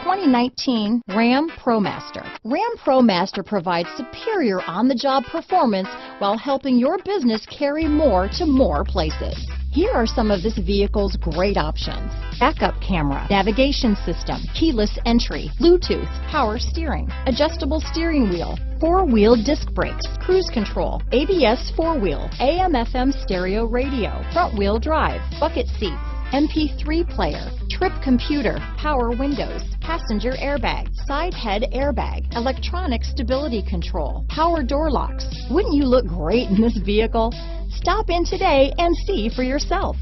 2019 Ram ProMaster. Ram ProMaster provides superior on-the-job performance while helping your business carry more to more places. Here are some of this vehicle's great options: backup camera, navigation system, keyless entry, Bluetooth, power steering, adjustable steering wheel, four-wheel disc brakes, cruise control, ABS four-wheel, AM/FM stereo radio, front-wheel drive, bucket seats, MP3 player, trip computer, power windows, passenger airbag, side head airbag, electronic stability control, power door locks. Wouldn't you look great in this vehicle? Stop in today and see for yourself.